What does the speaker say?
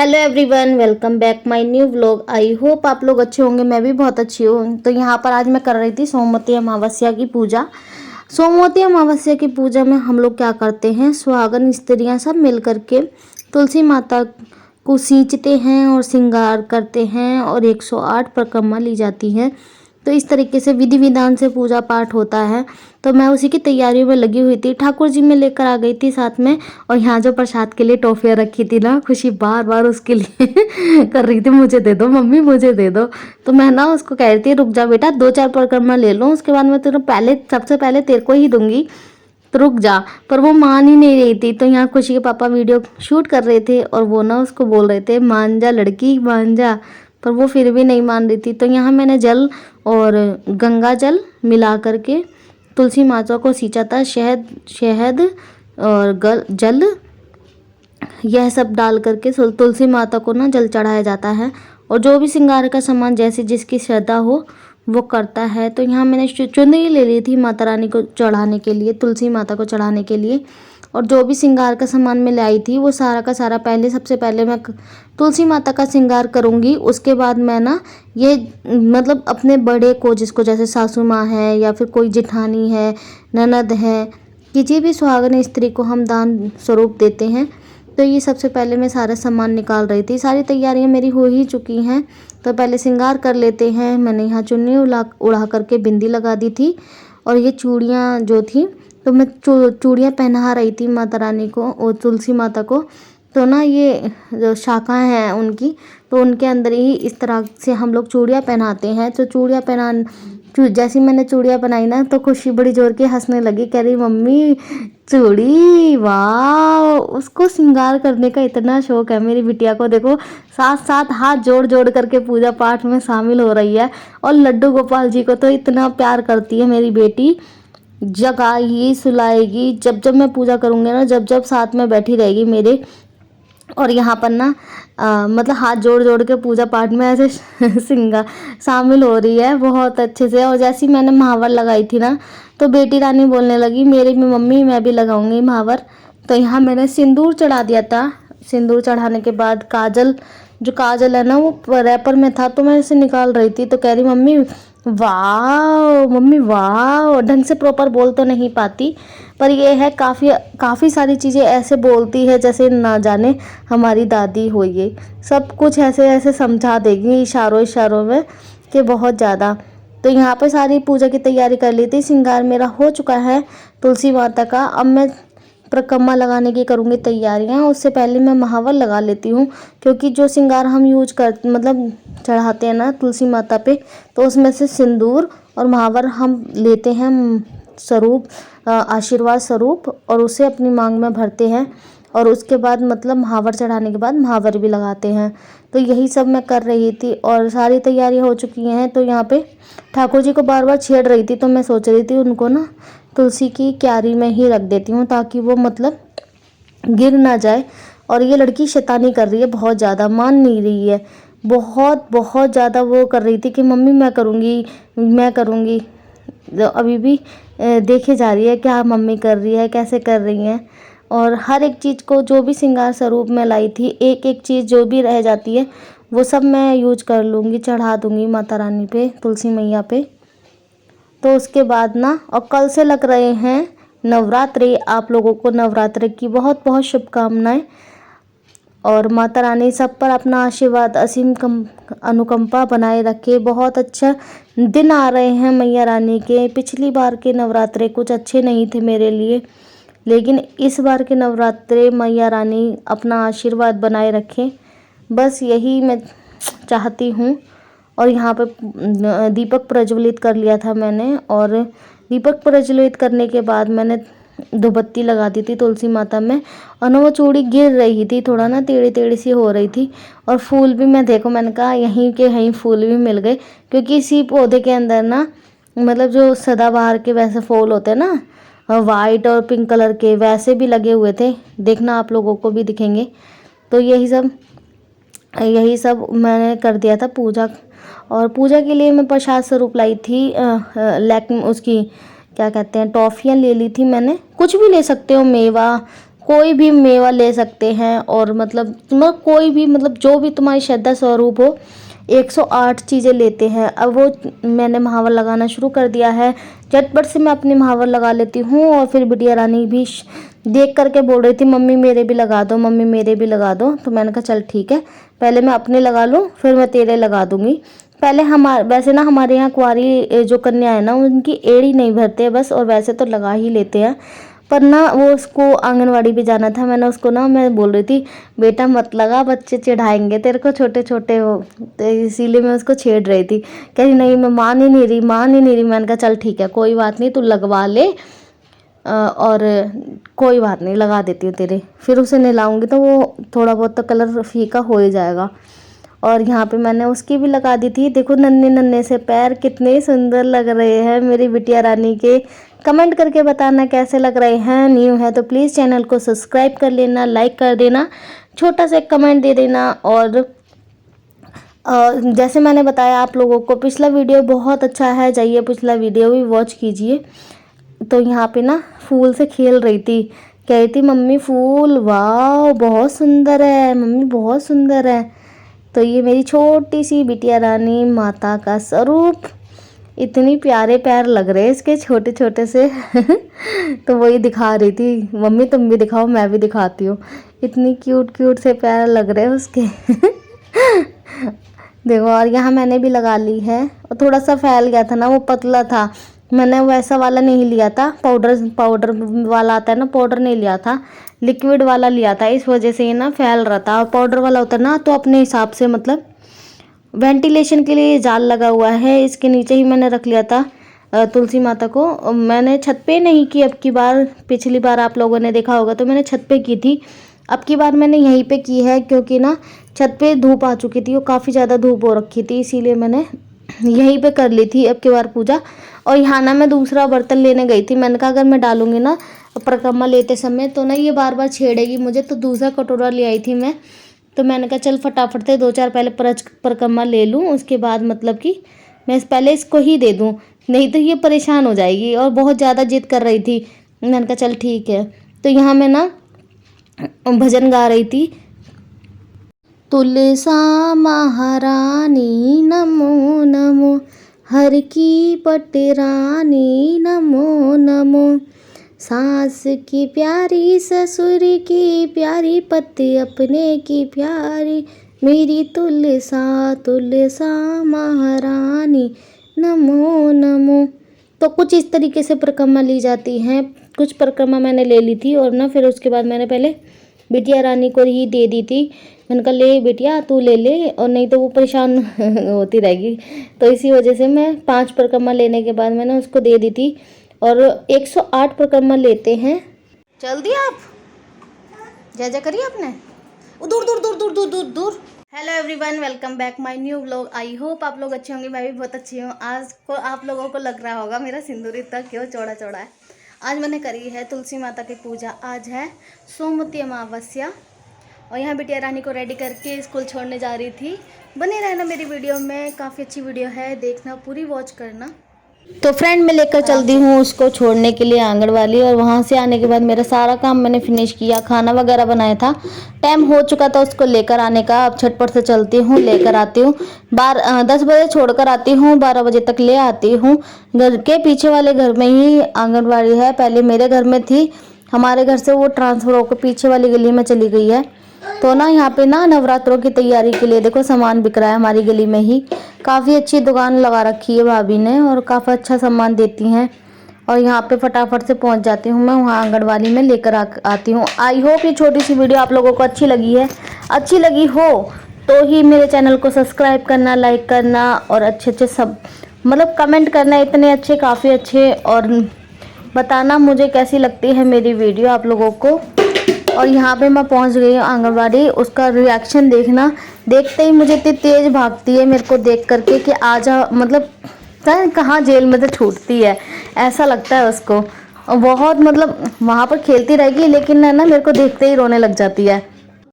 Hello everyone, welcome back my new vlog. I hope आप लोग अच्छे होंगे। मैं भी बहुत अच्छी हूँ। तो यहाँ पर आज मैं कर रही थी सोमवती अमावस्या की पूजा। सोमवती अमावस्या की पूजा में हम लोग क्या करते हैं, सुहागन स्त्रियाँ सब मिल करके तुलसी माता को सींचते हैं और श्रृंगार करते हैं और 108 परिक्रमा ली जाती है। तो इस तरीके से विधि विधान से पूजा पाठ होता है। तो मैं उसी की तैयारियों में लगी हुई थी। ठाकुर जी में लेकर आ गई थी साथ में, और यहाँ जो प्रसाद के लिए टॉफियाँ रखी थी ना, खुशी बार बार उसके लिए कर रही थी, मुझे दे दो मम्मी, मुझे दे दो। तो मैं ना उसको कह रही थी, रुक जा बेटा, 2-4 परिक्रमा ले लो, उसके बाद मैं तेरे पहले सबसे पहले तेरे को ही दूंगी, तो रुक जा। पर वो मान ही नहीं रही थी। तो यहाँ खुशी के पापा वीडियो शूट कर रहे थे और वो ना उसको बोल रहे थे, मान जा लड़की, मान जा। पर वो फिर भी नहीं मान रही थी। तो यहाँ मैंने जल और गंगा जल मिला करके तुलसी माता को सींचा था। शहद शहद और जल, यह सब डाल करके तुलसी माता को ना जल चढ़ाया जाता है। और जो भी श्रृंगार का सामान जैसे जिसकी श्रद्धा हो वो करता है। तो यहाँ मैंने चुनरी ले ली थी माता रानी को चढ़ाने के लिए, तुलसी माता को चढ़ाने के लिए। और जो भी श्रृंगार का सामान मैं लाई थी वो सारा का सारा पहले, सबसे पहले मैं तुलसी माता का श्रृंगार करूँगी। उसके बाद मैं ना ये मतलब अपने बड़े को, जिसको जैसे सासू माँ है या फिर कोई जिठानी है, ननद है, किसी भी सुहागन स्त्री को हम दान स्वरूप देते हैं। तो ये सबसे पहले मैं सारा सामान निकाल रही थी। सारी तैयारियां मेरी हो ही चुकी हैं। तो पहले श्रृंगार कर लेते हैं। मैंने यहाँ चुन्नी उड़ा करके बिंदी लगा दी थी। और ये चूड़ियाँ जो थी, तो मैं चूड़ियाँ पहना रही थी माता रानी को और तुलसी माता को। तो ना ये जो शाखाएँ हैं उनकी, तो उनके अंदर ही इस तरह से हम लोग चूड़ियाँ पहनाते हैं। तो चूड़ियाँ जैसी मैंने चूड़ियाँ बनाई ना, तो खुशी बड़ी जोर के हंसने लगी, कह रही मम्मी चूड़ी, वाह। उसको श्रृंगार करने का इतना शौक है मेरी बिटिया को। देखो साथ साथ हाथ जोड़ जोड़ करके पूजा पाठ में शामिल हो रही है। और लड्डू गोपाल जी को तो इतना प्यार करती है मेरी बेटी, जगाएगी सुलाएगी, जब जब मैं पूजा करूँगी ना, जब जब साथ में बैठी रहेगी मेरे। और यहाँ पर ना मतलब हाथ जोड़ जोड़ के पूजा पाठ में ऐसे सिंगा शामिल हो रही है बहुत अच्छे से। और जैसी मैंने महावर लगाई थी ना, तो बेटी रानी बोलने लगी, मेरी भी मम्मी, मैं भी लगाऊंगी महावर। तो यहाँ मैंने सिंदूर चढ़ा दिया था। सिंदूर चढ़ाने के बाद काजल, जो काजल है ना वो रैपर में था, तो मैं इसे निकाल रही थी। तो कह रही मम्मी वाह, मम्मी वाह। ढंग से प्रॉपर बोल तो नहीं पाती, पर ये है काफ़ी सारी चीज़ें ऐसे बोलती है जैसे ना जाने हमारी दादी हो। ये सब कुछ ऐसे ऐसे समझा देगी इशारों इशारों में, कि बहुत ज़्यादा। तो यहाँ पे सारी पूजा की तैयारी कर ली थी। श्रृंगार मेरा हो चुका है तुलसी माता का। अब मैं परिक्रमा लगाने की करूँगी तैयारियाँ। उससे पहले मैं महावर लगा लेती हूँ, क्योंकि जो श्रृंगार हम यूज कर मतलब चढ़ाते हैं ना तुलसी माता पे, तो उसमें से सिंदूर और महावर हम लेते हैं स्वरूप, आशीर्वाद स्वरूप, और उसे अपनी मांग में भरते हैं। और उसके बाद मतलब महावर चढ़ाने के बाद महावर भी लगाते हैं। तो यही सब मैं कर रही थी और सारी तैयारियां हो चुकी हैं। तो यहाँ पे ठाकुर जी को बार बार छेड़ रही थी, तो मैं सोच रही थी उनको ना तुलसी की क्यारी में ही रख देती हूँ, ताकि वो मतलब गिर ना जाए। और ये लड़की शैतानी कर रही है बहुत ज़्यादा, मान नहीं रही है, बहुत बहुत ज़्यादा वो कर रही थी कि मम्मी मैं करूँगी, मैं करूँगी। जो अभी भी देखे जा रही है क्या मम्मी कर रही है, कैसे कर रही हैं। और हर एक चीज़ को, जो भी श्रृंगार स्वरूप में लाई थी, एक एक चीज़ जो भी रह जाती है वो सब मैं यूज कर लूँगी, चढ़ा दूँगी माता रानी पे, तुलसी मैया पे। तो उसके बाद ना, और कल से लग रहे हैं नवरात्रि। आप लोगों को नवरात्रि की बहुत बहुत शुभकामनाएं। और माता रानी सब पर अपना आशीर्वाद, असीम अनुकंपा बनाए रखे। बहुत अच्छा दिन आ रहे हैं मैया रानी के। पिछली बार के नवरात्रे कुछ अच्छे नहीं थे मेरे लिए, लेकिन इस बार के नवरात्रे मैया रानी अपना आशीर्वाद बनाए रखें, बस यही मैं चाहती हूँ। और यहाँ पर दीपक प्रज्वलित कर लिया था मैंने। और दीपक प्रज्वलित करने के बाद मैंने धूपबत्ती लगा दी थी तुलसी माता में। और ना वो चूड़ी गिर रही थी, थोड़ा ना टेढ़ी टेढ़ी सी हो रही थी। और फूल भी मैं देखो, मैंने कहा यहीं के यहीं फूल भी मिल गए, क्योंकि इसी पौधे के अंदर ना मतलब जो सदाबहार के वैसे फूल होते हैं ना, वाइट और पिंक कलर के, वैसे भी लगे हुए थे। देखना आप लोगों को भी दिखेंगे। तो यही सब मैंने कर दिया था पूजा। और पूजा के लिए मैं प्रसाद स्वरूप लाई थी उसकी क्या कहते हैं, टॉफ़ियाँ ले ली थी मैंने। कुछ भी ले सकते हो, मेवा, कोई भी मेवा ले सकते हैं और मतलब कोई भी मतलब जो भी तुम्हारी श्रद्धा स्वरूप हो, 108 चीज़ें लेते हैं। अब वो मैंने महावर लगाना शुरू कर दिया है। झटपट से मैं अपनी महावर लगा लेती हूँ और फिर बिटिया रानी भी देख करके बोल रही थी मम्मी मेरे भी लगा दो, मम्मी मेरे भी लगा दो। तो मैंने कहा चल ठीक है, पहले मैं अपने लगा लूँ फिर मैं तेरे लगा दूँगी। पहले वैसे ना हमारे यहाँ कुंवारी जो कन्या है ना उनकी एड़ी नहीं भरते बस, और वैसे तो लगा ही लेते हैं। पर ना वो उसको आंगनवाड़ी भी जाना था, मैंने उसको ना मैं बोल रही थी बेटा मत लगा बच्चे चिढ़ाएंगे तेरे को, छोटे छोटे हो, तो इसीलिए मैं उसको छेड़ रही थी। कह रही नहीं मैं मान ही नहीं रही, मान ही नहीं रही। मैंने कहा चल ठीक है कोई बात नहीं, तू लगवा ले और कोई बात नहीं लगा देती हूँ तेरे। फिर उसे नहलाऊंगी तो वो थोड़ा बहुत तो कलर फीका हो ही जाएगा। और यहाँ पे मैंने उसकी भी लगा दी थी। देखो नन्हे नन्हे से पैर कितने सुंदर लग रहे हैं मेरी बिटिया रानी के। कमेंट करके बताना कैसे लग रहे हैं। न्यू है तो प्लीज़ चैनल को सब्सक्राइब कर लेना, लाइक कर देना, छोटा सा कमेंट दे देना। और जैसे मैंने बताया आप लोगों को पिछला वीडियो बहुत अच्छा है, जाइए पिछला वीडियो भी वॉच कीजिए। तो यहाँ पे ना फूल से खेल रही थी, कह रही थी मम्मी फूल वाह बहुत सुंदर है, मम्मी बहुत सुंदर है। तो ये मेरी छोटी सी बिटिया रानी माता का स्वरूप, इतनी प्यारे पैर लग रहे हैं इसके छोटे छोटे से तो वही दिखा रही थी मम्मी तुम भी दिखाओ मैं भी दिखाती हूँ, इतनी क्यूट क्यूट से पैर लग रहे हैं उसके देखो। और यहाँ मैंने भी लगा ली है, और थोड़ा सा फैल गया था ना, वो पतला था, मैंने वैसा वाला नहीं लिया था, पाउडर वाला आता है ना, पाउडर नहीं लिया था, लिक्विड वाला लिया था, इस वजह से ये ना फैल रहा था। और पाउडर वाला होता है ना तो अपने हिसाब से मतलब वेंटिलेशन के लिए जाल लगा हुआ है, इसके नीचे ही मैंने रख लिया था तुलसी माता को। मैंने छत पे नहीं की अब की बार, पिछली बार आप लोगों ने देखा होगा तो मैंने छत पे की थी, अब की बार मैंने यहीं पे की है क्योंकि ना छत पे धूप आ चुकी थी, वो काफ़ी ज़्यादा धूप हो रखी थी, इसीलिए मैंने यहीं पे कर ली थी अब की बार पूजा। और यहाँ ना मैं दूसरा बर्तन लेने गई थी, मैंने कहा अगर मैं डालूंगी ना परिक्रमा लेते समय तो ना ये बार बार छेड़ेगी मुझे, तो दूसरा कटोरा ले आई थी मैं। तो मैंने कहा चल फटाफट से 2-4 पहले परिक्रमा ले लूँ, उसके बाद मतलब कि मैं पहले इसको ही दे दूँ, नहीं तो ये परेशान हो जाएगी। और बहुत ज़्यादा जिद कर रही थी, मैंने कहा चल ठीक है। तो यहाँ मैं ना भजन गा रही थी, तुलसा महारानी नमो नमो, हर की पटरानी नमो नमो, सास की प्यारी ससुर की प्यारी पति अपने की प्यारी, मेरी तुलसा तुलसा महारानी नमो नमो। तो कुछ इस तरीके से परिक्रमा ली जाती हैं, कुछ परिक्रमा मैंने ले ली थी। और ना फिर उसके बाद मैंने पहले बिटिया रानी को ही दे दी थी, मैंने कहा ले बिटिया तू ले ले, और नहीं तो वो परेशान होती रहेगी। तो इसी वजह से मैं 5 परिक्रमा लेने के बाद मैंने उसको दे दी थी। और 108 परिक्रमा लेते हैं। चल दिया आप जय करिए आपने, दूर दूर दूर दूर दूर दूर दूर। Hello everyone, welcome back my new vlog. I hope आप लोग अच्छे होंगे, मैं भी बहुत अच्छी हूँ। आज को आप लोगों को लग रहा होगा मेरा सिंदूर इतना क्यों चौड़ा चौड़ा है। आज मैंने करी है तुलसी माता की पूजा। आज है सोमवती अमावस्या, और यहाँ बिटिया रानी को रेडी करके स्कूल छोड़ने जा रही थी। बने रहना मेरी वीडियो में, काफ़ी अच्छी वीडियो है, देखना पूरी वॉच करना। तो फ्रेंड मैं लेकर चलती हूँ उसको छोड़ने के लिए आंगनवाड़ी। और वहाँ से आने के बाद मेरा सारा काम मैंने फिनिश किया, खाना वगैरह बनाया था, टाइम हो चुका था उसको लेकर आने का। अब झटपट से चलती हूँ, लेकर आती हूँ। 10 बजे छोड़कर आती हूँ, 12 बजे तक ले आती हूँ। घर के पीछे वाले घर में ही आंगनवाड़ी है, पहले मेरे घर में थी, हमारे घर से वो ट्रांसफ़र होकर पीछे वाली गली में चली गई है। तो ना यहाँ पे ना नवरात्रों की तैयारी के लिए देखो सामान बिक रहा है हमारी गली में ही, काफ़ी अच्छी दुकान लगा रखी है भाभी ने, और काफ़ी अच्छा सामान देती हैं। और यहाँ पे फटाफट से पहुँच जाती हूँ मैं, वहाँ आंगनवाड़ी में लेकर आती हूँ। आई होप ये छोटी सी वीडियो आप लोगों को अच्छी लगी है। अच्छी लगी हो तो ही मेरे चैनल को सब्सक्राइब करना, लाइक करना, और अच्छे सब मतलब कमेंट करना, इतने अच्छे काफ़ी अच्छे, और बताना मुझे कैसी लगती है मेरी वीडियो आप लोगों को। और यहाँ पे मैं पहुँच गई हूँ आंगनवाड़ी, उसका रिएक्शन देखना, देखते ही मुझे इतनी तेज़ भागती है मेरे को देख करके कि आजा, मतलब कहाँ जेल में से छूटती है ऐसा लगता है उसको। और बहुत मतलब वहाँ पर खेलती रहेगी, लेकिन है ना मेरे को देखते ही रोने लग जाती है।